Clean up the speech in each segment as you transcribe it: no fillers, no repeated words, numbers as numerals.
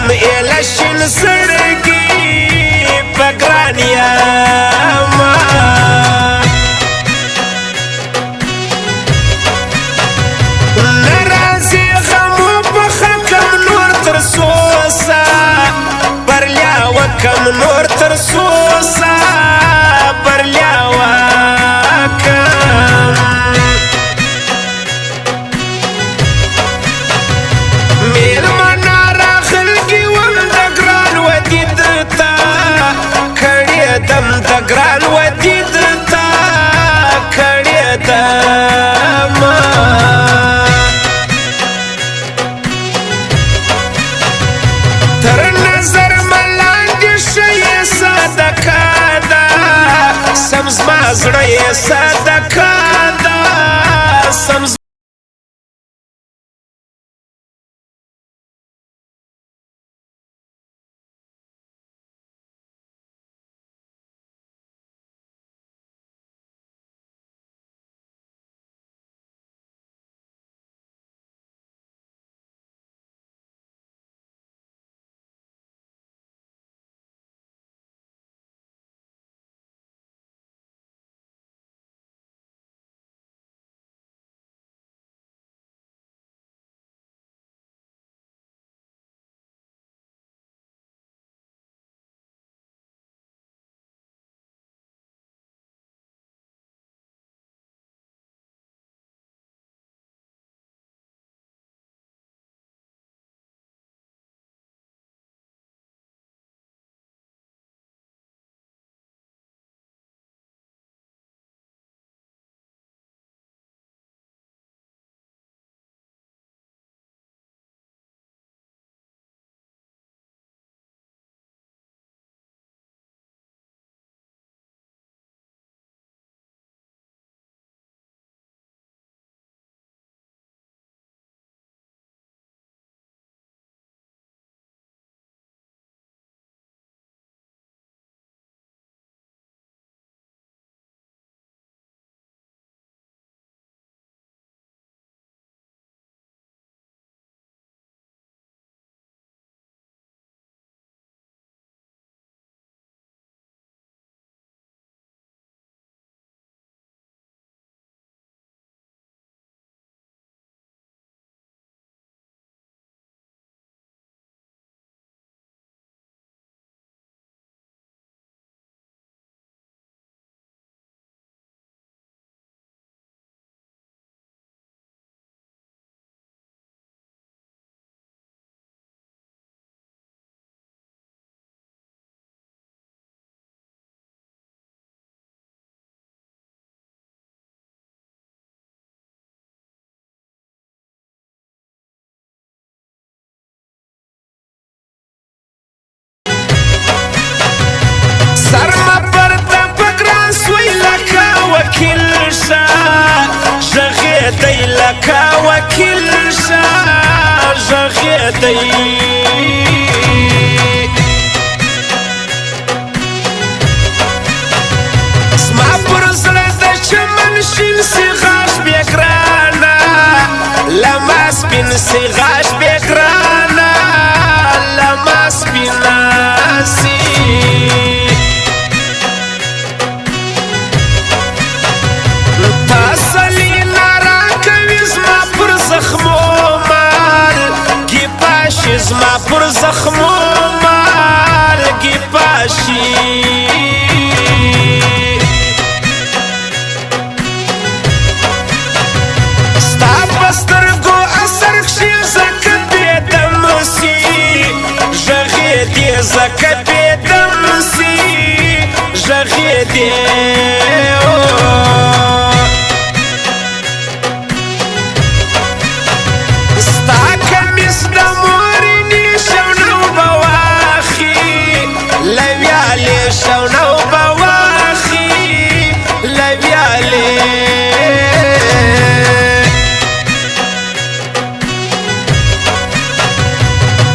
یم ایلشن سرگی پگران یما نرازی غمو بخکم نور ترسوسا برلیا وکم نور ترسوسا برلیا وکم میلمنا را خلقی وم دگران ودیدتا کڑیدم دگران ودیدتا کڑیدم تر نظر ملاندی شئی صدقه دا سمز مازڑی صدقه دا سمز وکیل شا ژغېدی لکه وکیل شا ژغېدی زما پر زړه د چمن شین سي غاښ بې ګرانه له ما سپین سي غاښ بې ګرانه له ما سپینه سي زما پر زخمو مالګي پاشي ستا په سترګو اثر کښې زکه بېدم سي ژغېدې زکه بېدم سي ژغېدې ستا کمیس د شونو بواخي لویالي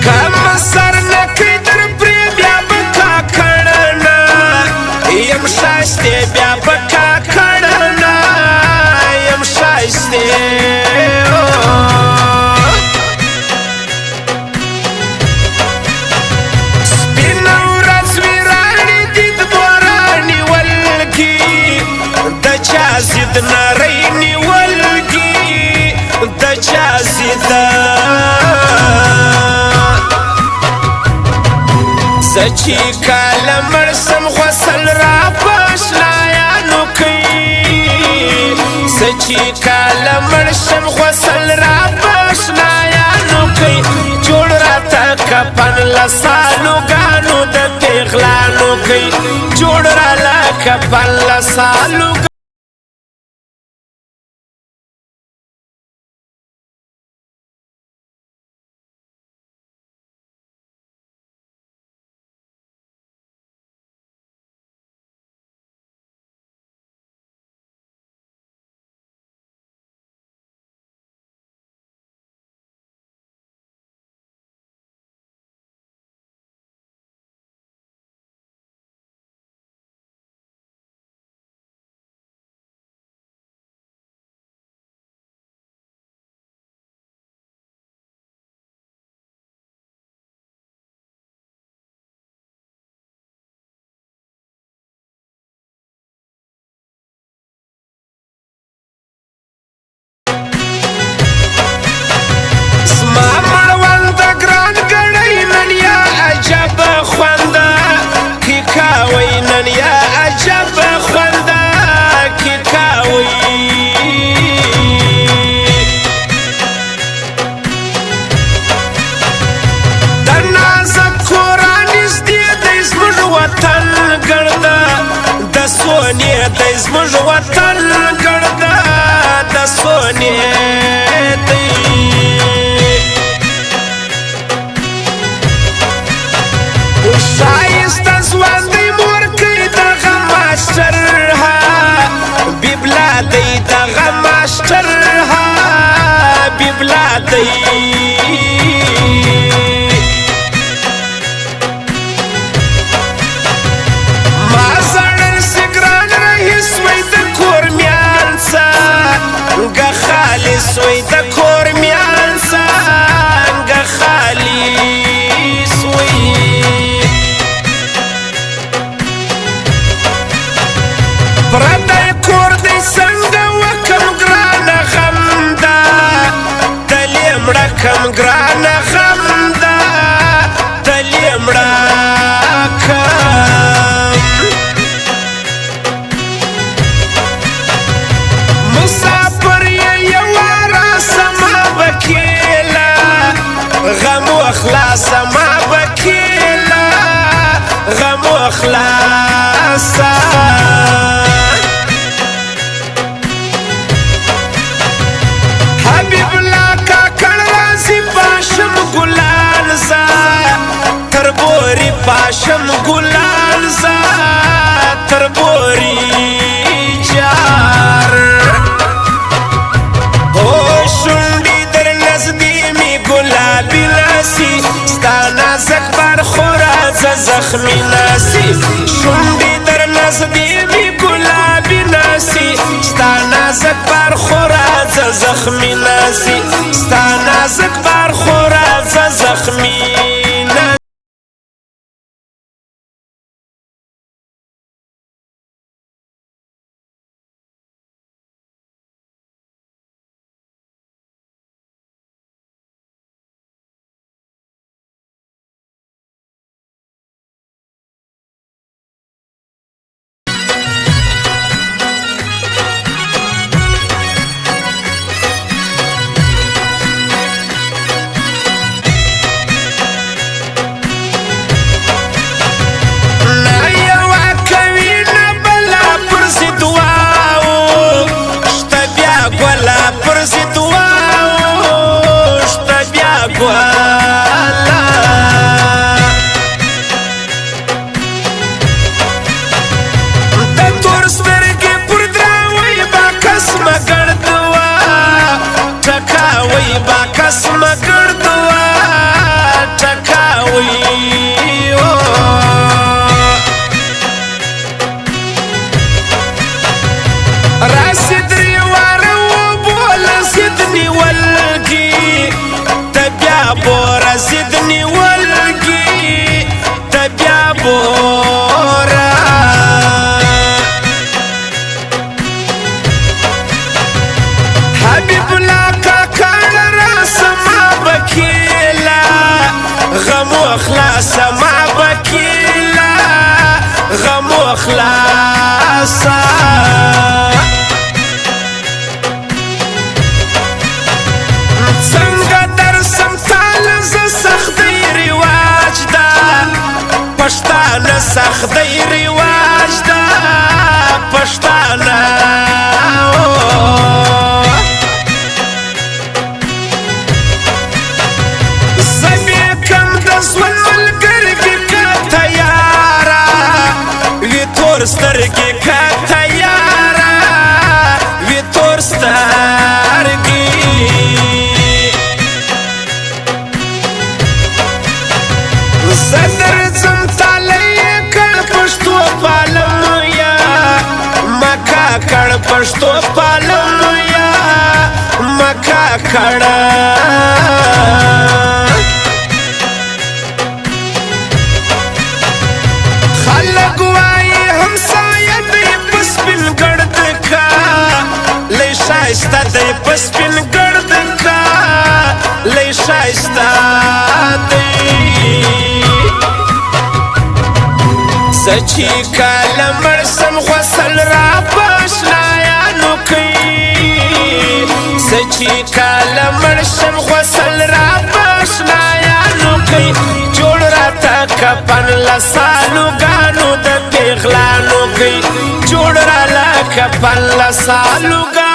کم سر نکي در پرې بیا بکا کړنه یم شاسته بیا زچی کاله مرسم غسل را پاشنایانو کئی زچی کاله مرسم غسل را پاشنایانو کئی جوړ راته کفن لسالو ګانو د پیغلانو کئی جوړ راله کفن لسالو سونی دی زموږ وطن ګرده د سونی دی ښایسته ځوان دی مور کوي دغه ماسټر بیبلا دی دغه ماسټر بیبلا دی سوی د کور میان څنګه خالی سوی پردی کور دی څنګه وکم ګرانه غم ده دلې مړه کم ګرانه غم ده دلې مړه کم مسافر غم اخلاص ما بکیلا غم اخلاص حبیب الله کا کړه راځي پاشم ګلان زا تربوري پاشم ګلان زا تربوري جار زکبر خورا زخمی ناسی شنبی در نزدی بی گلابی ناسی ستانا زکبر خورا زخمی ناسی ستانا زکبر خورا زخمی ناسی خلاصا څنګه درسم تاله زه سختۍ رواج ده پښتانه سختۍ رواج ده پښتانه سترګې کا تیارا وی تور سترګې زدر زم تالی کړ پښتو پالم یا مکا کړ پښتو پالم یا مکا کړ شایسته دی پسپین گرد کا لی شایسته دی سچی کالا مرسم غسل را پاشنایانو کی سچی کالا مرسم غسل را پاشنایانو کی جوڑ را تا کپن لسالو گانو دا پیغلانو کی جوڑ را لا کپن لسالو گانو